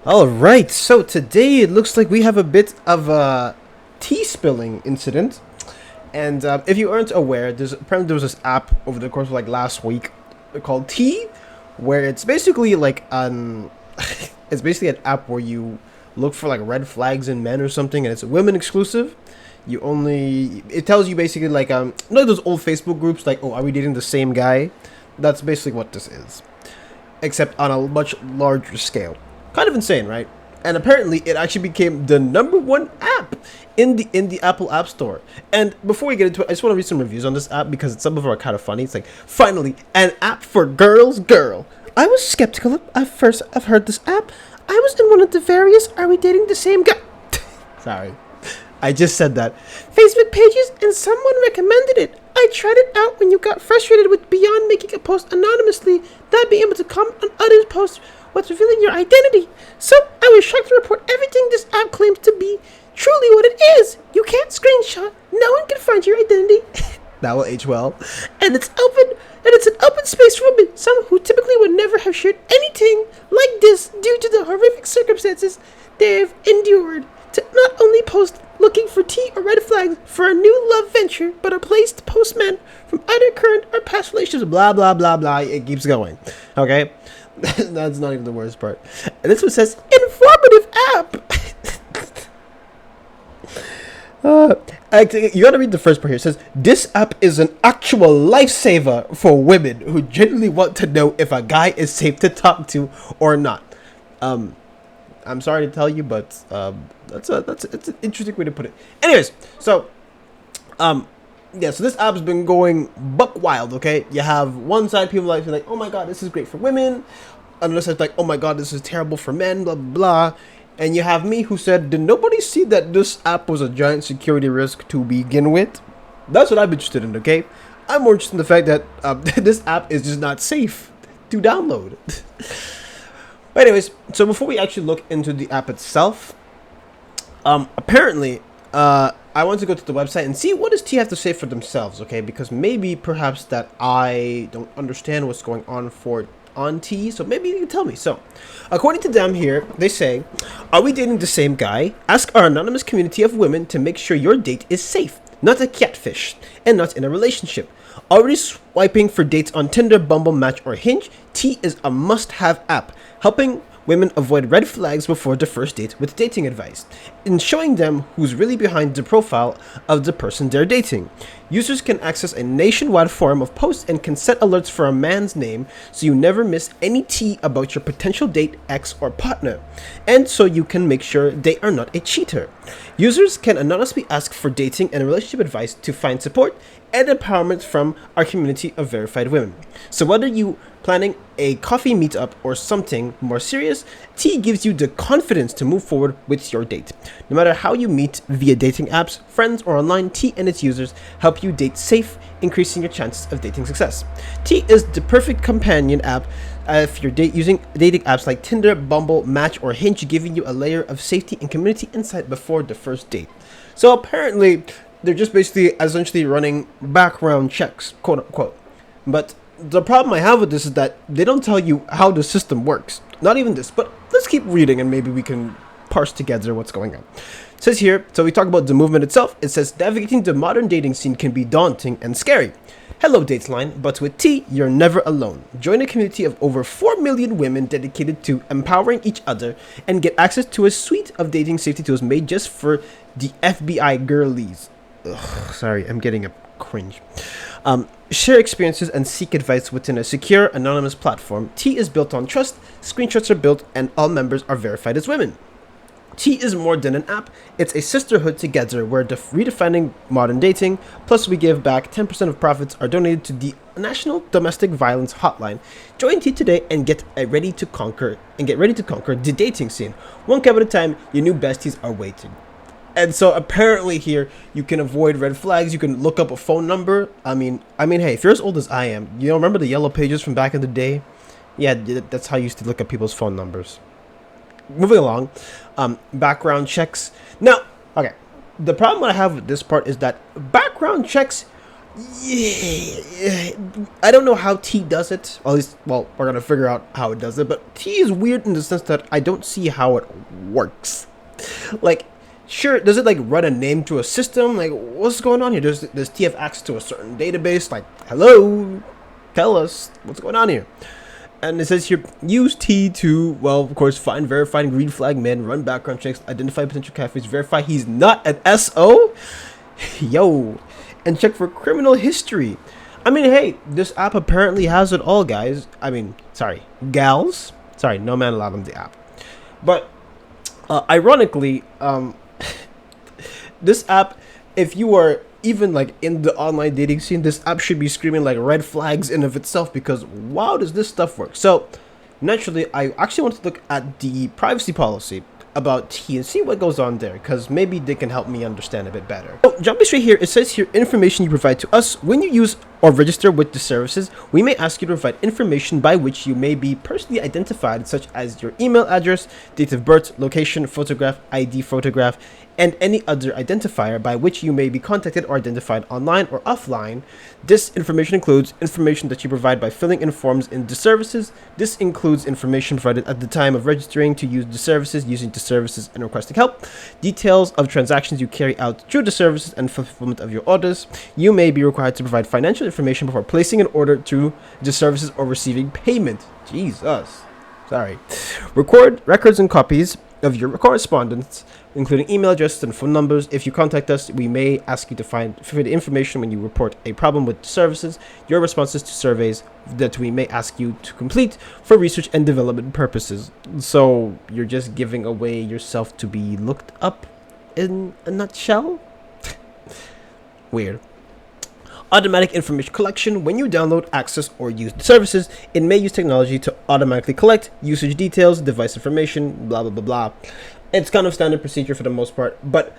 All right, so today it looks like we have a bit of a tea spilling incident. And if you aren't aware, there was this app over the course of like last week called Tea, where it's basically like it's basically an app where you look for like red flags in men or something, and it's women exclusive. It tells you basically like those old Facebook groups like, oh, are we dating the same guy? That's basically what this is, except on a much larger scale. Kind of insane, right? And apparently it actually became the #1 app in the Apple App Store. And before we get into it, I just want to read some reviews on this app because some of them are kind of funny. It's like, finally, an app for girls, girl. I was skeptical at first. I've heard this app. I was in one of the various "Are we dating the same guy?" Sorry, I just said that. Facebook pages, and someone recommended it. I tried it out when you got frustrated with beyond making a post anonymously, not being able to comment on others' posts what's revealing your identity. So I was shocked to report everything this app claims to be truly what it is. You can't screenshot. No one can find your identity. That will age well. And it's open. And it's an open space for women, some who typically would never have shared anything like this due to the horrific circumstances they've endured. To not only post looking for tea or red flags for a new love venture, but a place to post men from either current or past relationships. Blah blah blah blah. It keeps going. Okay. That's not even the worst part. And this one says, informative app. You gotta read the first part here. It says, this app is an actual lifesaver for women who genuinely want to know if a guy is safe to talk to or not. I'm sorry to tell you, but it's an interesting way to put it. Anyways, so yeah, so this app's been going buck wild, okay? You have one side, people like, oh my god, this is great for women. Another side, like, oh my god, this is terrible for men, blah, blah, blah. And you have me who said, did nobody see that this app was a giant security risk to begin with? That's what I'm interested in, okay? I'm more interested in the fact that this app is just not safe to download. But anyways, so before we actually look into the app itself, apparently, I want to go to the website and see what does T have to say for themselves, okay? Because maybe perhaps that I don't understand what's going on T, so maybe you can tell me. So, according to them here, they say, are we dating the same guy? Ask our anonymous community of women to make sure your date is safe, not a catfish, and not in a relationship. Already swiping for dates on Tinder, Bumble, Match, or Hinge? T is a must-have app, helping women avoid red flags before the first date with dating advice, in showing them who's really behind the profile of the person they're dating. Users can access a nationwide forum of posts and can set alerts for a man's name so you never miss any tea about your potential date, ex, or partner, and so you can make sure they are not a cheater. Users can anonymously ask for dating and relationship advice to find support and empowerment from our community of verified women. So whether you planning a coffee meetup or something more serious, T gives you the confidence to move forward with your date. No matter how you meet via dating apps, friends, or online, T and its users help you date safe, increasing your chances of dating success. T is the perfect companion app if you're using dating apps like Tinder, Bumble, Match, or Hinge, giving you a layer of safety and community insight before the first date. So apparently, they're just basically essentially running background checks, quote unquote. But the problem I have with this is that they don't tell you how the system works. Not even this, but let's keep reading and maybe we can parse together what's going on. It says here, so we talk about the movement itself. It says, navigating the modern dating scene can be daunting and scary. Hello, Dateline, but with T, you're never alone. Join a community of over 4 million women dedicated to empowering each other and get access to a suite of dating safety tools made just for the FBI girlies. Ugh, sorry, I'm getting a cringe. Share experiences and seek advice within a secure, anonymous platform. T is built on trust, screenshots are built, and all members are verified as women. T is more than an app, it's a sisterhood together. We're redefining modern dating, plus we give back 10% of profits are donated to the National Domestic Violence Hotline. Join T today and get ready to conquer the dating scene. One cup at a time, your new besties are waiting. And so apparently here you can avoid red flags. You can look up a phone number. I mean, hey, if you're as old as I am, you know, remember the yellow pages from back in the day? Yeah, that's how you used to look up people's phone numbers. Moving along, background checks. Now, okay, the problem I have with this part is that background checks Yeah, I don't know how T does it. At least, well, we're gonna figure out how it does it. But T is weird in the sense that I don't see how it works. Like, sure, does it like run a name to a system? Like, what's going on here? Does T have access to a certain database? Like, hello, tell us what's going on here. And it says here, use T to, well, of course, find verified green flag men, run background checks, identify potential cafes, verify he's not an SO. Yo, and check for criminal history. I mean, hey, this app apparently has it all, guys. I mean, sorry, gals. Sorry, no man allowed on the app. But ironically, this app, if you are even like in the online dating scene, this app should be screaming like red flags in of itself, because wow, does this stuff work? So naturally, I actually want to look at the privacy policy about T and see what goes on there, because maybe they can help me understand a bit better. So jumping straight here, it says here, information you provide to us when you use or register with the services, we may ask you to provide information by which you may be personally identified, such as your email address, date of birth, location, photograph, ID photograph, and any other identifier by which you may be contacted or identified online or offline. This information includes information that you provide by filling in forms in the services. This includes information provided at the time of registering to use the services, using the services, and requesting help. Details of transactions you carry out through the services and fulfillment of your orders. You may be required to provide financial information before placing an order through the services or receiving payment. Jesus. Sorry. Record records and copies of your correspondence, including email addresses and phone numbers. If you contact us, we may ask you to find the information when you report a problem with the services, your responses to surveys that we may ask you to complete for research and development purposes. So you're just giving away yourself to be looked up in a nutshell? Weird. Automatic information collection. When you download, access, or use the services, it may use technology to automatically collect usage details, device information, blah, blah, blah, blah. It's kind of standard procedure for the most part. But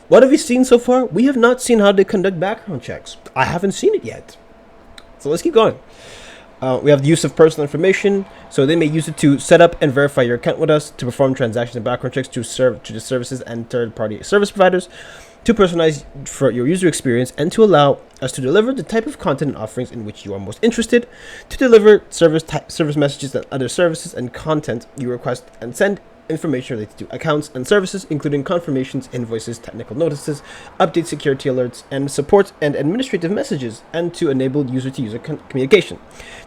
what have we seen so far? We have not seen how they conduct background checks. I haven't seen it yet. So let's keep going. We have the use of personal information. So they may use it to set up and verify your account with us, to perform transactions and background checks to the services and third-party service providers, to personalize for your user experience, and to allow us to deliver the type of content and offerings in which you are most interested, to deliver service messages and other services and content you request, and send information related to accounts and services, including confirmations, invoices, technical notices, update security alerts, and support and administrative messages, and to enable user-to-user communication,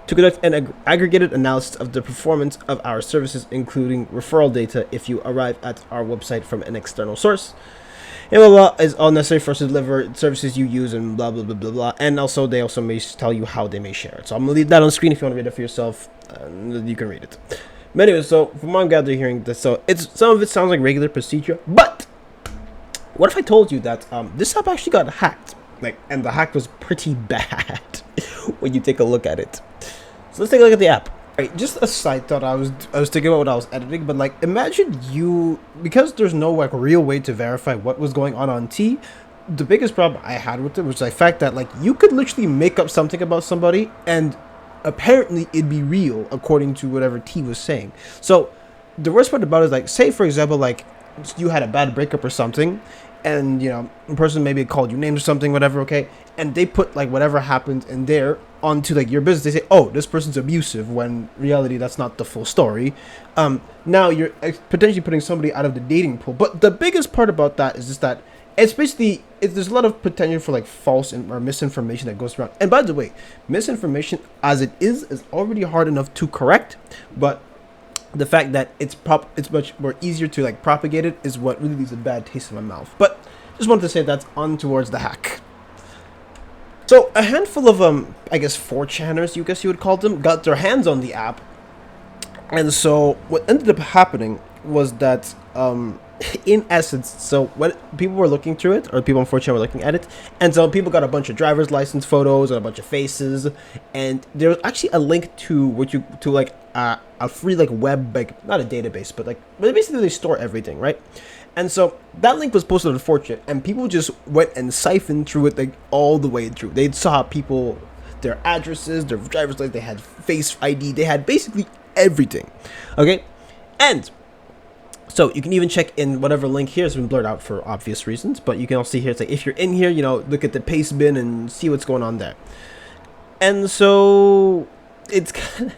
to conduct an aggregated analysis of the performance of our services, including referral data if you arrive at our website from an external source. And blah, blah, is all necessary for us to deliver services you use, and blah, blah, blah, blah, blah. And also, they also may tell you how they may share it. So I'm going to leave that on screen if you want to read it for yourself. You can read it. But anyway, so from what I'm gathering hearing this, so some of it sounds like regular procedure. But what if I told you that this app actually got hacked? And the hack was pretty bad when you take a look at it. So let's take a look at the app. Right, just a side thought I was thinking about when I was editing, but imagine because there's no real way to verify what was going on T. The biggest problem I had with it was the fact that you could literally make up something about somebody and apparently it'd be real according to whatever T was saying. So the worst part about it is say for example you had a bad breakup or something, and a person maybe called you names or something, whatever, okay, and they put whatever happened in there onto your business. They say, oh, this person's abusive, when in reality that's not the full story. Now you're potentially putting somebody out of the dating pool. But the biggest part about that is just that it's basically there's a lot of potential for false or misinformation that goes around. And by the way, misinformation as it is already hard enough to correct, but the fact that it's much more easier to propagate it is what really leaves a bad taste in my mouth. But just wanted to say that's on towards the hack. So a handful of I guess 4chaners, you would call them, got their hands on the app. And so what ended up happening was that in essence, so when people were looking through it, or people on 4chan were looking at it, and so people got a bunch of driver's license photos and a bunch of faces, and there was actually a link to a free web, not a database, but basically they store everything, right? And so that link was posted on 4chan, and people just went and siphoned through it all the way through. They saw people, their addresses, their driver's license, they had face ID, they had basically everything, okay? And So you can even check in whatever link here has been blurred out for obvious reasons, but you can also see here, it's like if you're in here, you know, look at the paste bin and see what's going on there. And so it's kind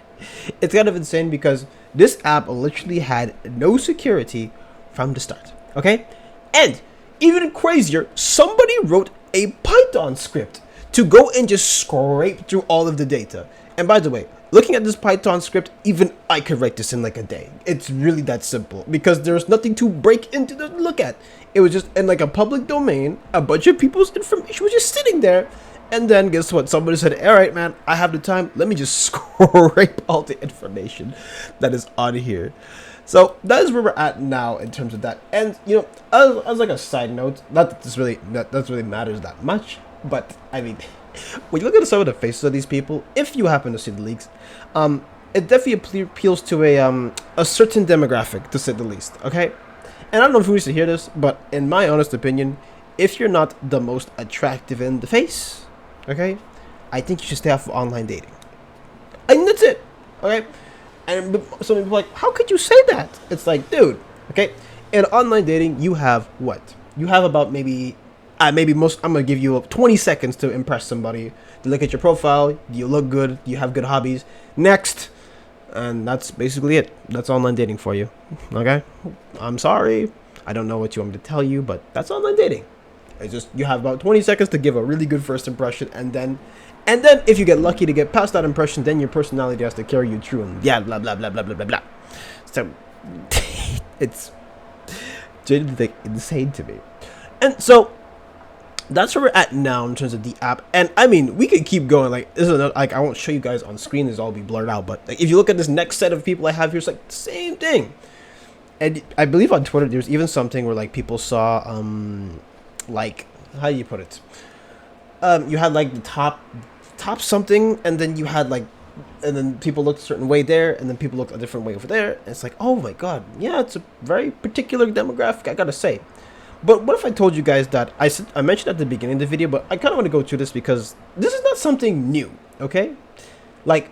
of insane because this app literally had no security from the start. Okay, and even crazier, somebody wrote a Python script to go and just scrape through all of the data. And by the way, looking at this Python script, even I could write this in like a day. It's really that simple because there's nothing to break into to look at. It was just in like a public domain, a bunch of people's information was just sitting there. And then guess what? Somebody said, all right, man, I have the time. Let me just scrape all the information that is on here. So that is where we're at now in terms of that. And, you know, as like a side note, not that that really matters that much, but I mean, when you look at some of the faces of these people, if you happen to see the leaks, it definitely appeals to a certain demographic, to say the least, okay? And I don't know who needs to hear this, but in my honest opinion, if you're not the most attractive in the face, okay, I think you should stay off of online dating. And that's it, okay? And some people are like, how could you say that? It's like, dude, okay, in online dating, you have what? You have about maybe I'm gonna give you 20 seconds to impress somebody, to look at your profile. Do you look good? Do you have good hobbies? Next. And that's basically it. That's online dating for you. Okay? I'm sorry. I don't know what you want me to tell you, but that's online dating. It's just, you have about 20 seconds to give a really good first impression, and then if you get lucky to get past that impression, then your personality has to carry you through, and yeah, blah, blah, blah, blah, blah, blah, blah. So, it's genuinely insane to me. And so, that's where we're at now in terms of the app. And I mean, we could keep going. Like, this is another, like, I won't show you guys on screen, this will all be blurred out, but like, if you look at this next set of people I have here, it's like the same thing. And I believe on Twitter there's even something where like people saw like, how do you put it, you had like the top something, and then you had like, and then people looked a certain way there, and then people looked a different way over there, and it's like, oh my god, yeah, it's a very particular demographic, I gotta say. But what if I told you guys that I mentioned at the beginning of the video, but I kind of want to go through this because this is not something new, okay? Like,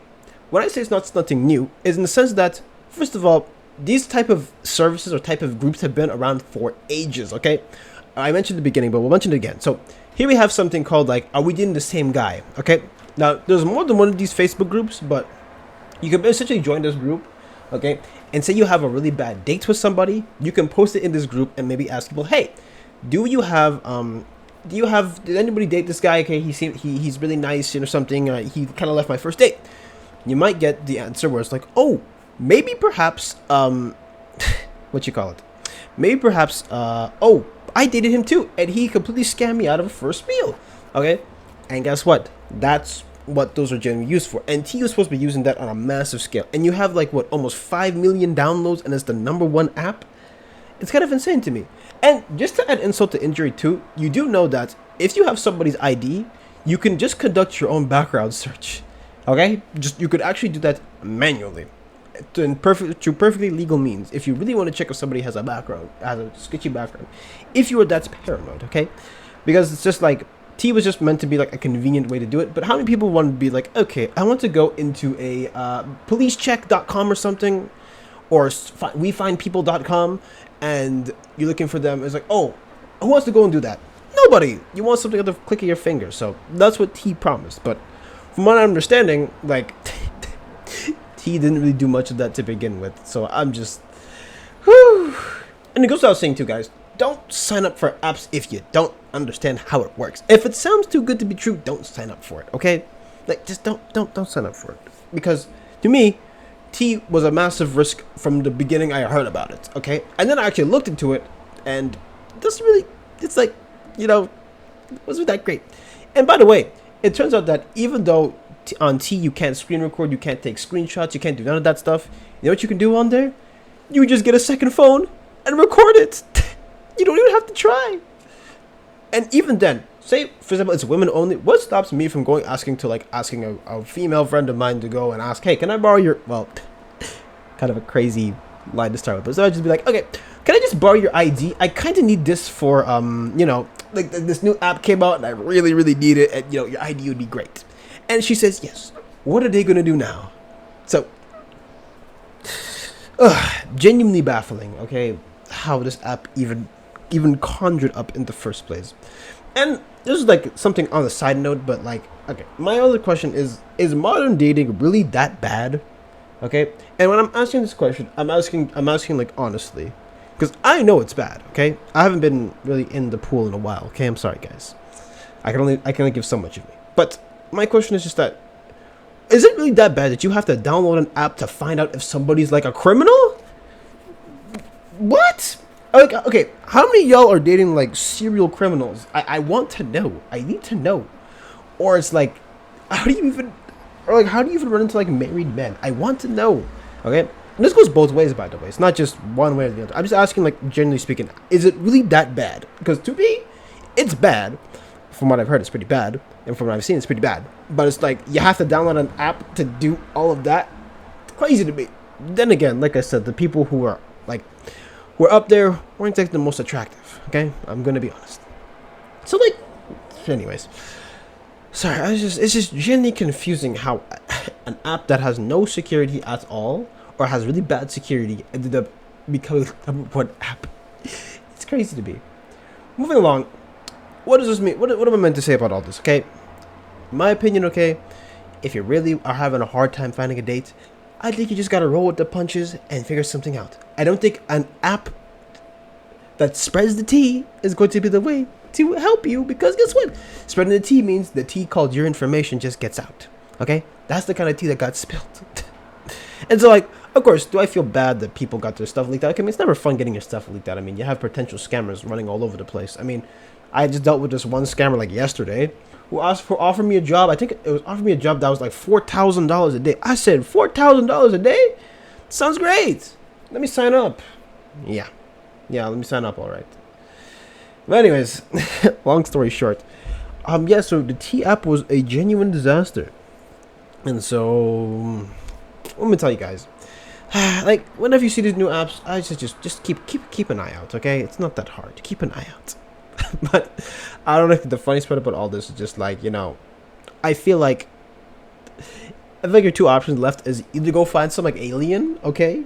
when I say it's not something new, is in the sense that, first of all, these type of services or type of groups have been around for ages, okay? I mentioned at the beginning, but we'll mention it again. So, here we have something called, like, Are We Dating the Same Guy, okay? Now, there's more than one of these Facebook groups, but you can essentially join this group, okay, and say you have a really bad date with somebody, you can post it in this group and maybe ask people, hey, did anybody date this guy? Okay, he's really nice, you know, something, he kind of left my first date. You might get the answer where it's like, oh, maybe perhaps, what you call it? Maybe perhaps, oh, I dated him too, and he completely scammed me out of a first meal, okay? And guess what? That's what those are generally used for. And T is supposed to be using that on a massive scale. And you have like, what, almost 5 million downloads, and it's the #1 app? It's kind of insane to me. And just to add insult to injury too, you do know that if you have somebody's ID, you can just conduct your own background search. Okay? You could actually do that manually. Through perfectly legal means. If you really want to check if somebody has a sketchy background. If you are that paranoid, okay? Because it's just like, T was just meant to be like a convenient way to do it, but how many people want to be like, okay, I want to go into a policecheck.com or something, or wefindpeople.com, and you're looking for them. It's like, oh, who wants to go and do that? Nobody. You want something at the click of your finger. So that's what T promised. But from what I'm understanding, like, T didn't really do much of that to begin with. So I'm just, whew. And it goes without saying too, guys, don't sign up for apps if you don't understand how it works. If it sounds too good to be true, don't sign up for it, okay? Like, just don't sign up for it. Because, to me, T was a massive risk from the beginning I heard about it, okay? And then I actually looked into it, and it doesn't really, it's like, you know, it wasn't that great. And by the way, it turns out that even though on T you can't screen record, you can't take screenshots, you can't do none of that stuff, you know what you can do on there? You just get a second phone and record it. You don't even have to try. And even then, say, for example, it's women only. What stops me from asking a female friend of mine to go and ask, hey, can I borrow your, well, kind of a crazy line to start with, but so I'd just be like, okay, can I just borrow your ID? I kind of need this for, you know, like this new app came out and I really, really need it, and, you know, your ID would be great. And she says, yes. What are they going to do now? So, genuinely baffling, okay? how this app even conjured up in the first place. And this is like something on the side note, but like, okay, my other question is modern dating really that bad? Okay, and when I'm asking this question, I'm asking like honestly, because I know it's bad. Okay, I haven't been really in the pool in a while. Okay, I'm sorry guys, I can only give so much of me. But my question is just that, is it really that bad that you have to download an app to find out if somebody's like a criminal? What? Like, okay, how many of y'all are dating like serial criminals? I want to know. I need to know. Or it's like, how do you even, or like, how do you even run into like married men? I want to know. Okay, and this goes both ways, by the way. It's not just one way or the other. I'm just asking, like, generally speaking, is it really that bad? Because to me, it's bad. From what I've heard, it's pretty bad, and from what I've seen, it's pretty bad. But it's like you have to download an app to do all of that. It's crazy to me. Then again, like I said, the people who are like, who are up there weren't like the most attractive. Okay, I'm gonna be honest. So like, anyways. Sorry, it's just genuinely confusing how an app that has no security at all, or has really bad security, ended up becoming number one app. It's crazy to me. Moving along, what does this mean? What am I meant to say about all this, okay? My opinion, okay, if you really are having a hard time finding a date, I think you just gotta roll with the punches and figure something out. I don't think an app that spreads the tea is going to be the way to help you, because guess what? Spreading the tea means the tea called your information just gets out. Okay? That's the kind of tea that got spilled. And so, like, of course, do I feel bad that people got their stuff leaked out? Okay, I mean, it's never fun getting your stuff leaked out. I mean, you have potential scammers running all over the place. I mean, I just dealt with this one scammer like yesterday who offered me a job. I think it was offering me a job that was like $4,000 a day. I said, $4,000 a day? Sounds great. Let me sign up. Yeah, let me sign up, all right. But anyways, long story short, yeah, so the T app was a genuine disaster. And so, let me tell you guys, like, whenever you see these new apps, I just keep an eye out, okay? It's not that hard. Keep an eye out. But I don't know, the funniest part about all this is just like, you know, I feel like your two options left is either go find some like alien, okay?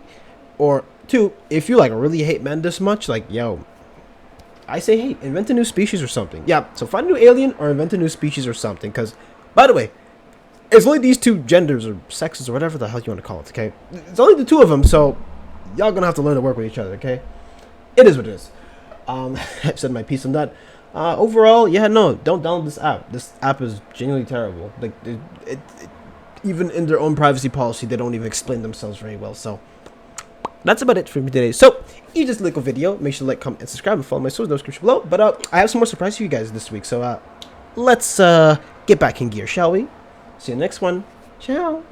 Or two, if you like really hate men this much, like, yo, I say, hey, invent a new species or something. Yeah, so find a new alien or invent a new species or something. Because, by the way, it's only these two genders or sexes or whatever the hell you want to call it, okay? It's only the two of them, so y'all gonna have to learn to work with each other, okay? It is what it is. I've said my piece on that. Overall, yeah, no, don't download this app. This app is genuinely terrible. Like, even in their own privacy policy, they don't even explain themselves very well, so that's about it for me today. So, if you just like a video, make sure to like, comment, and subscribe, and follow my social description below. But I have some more surprises for you guys this week. So let's get back in gear, shall we? See you next one. Ciao.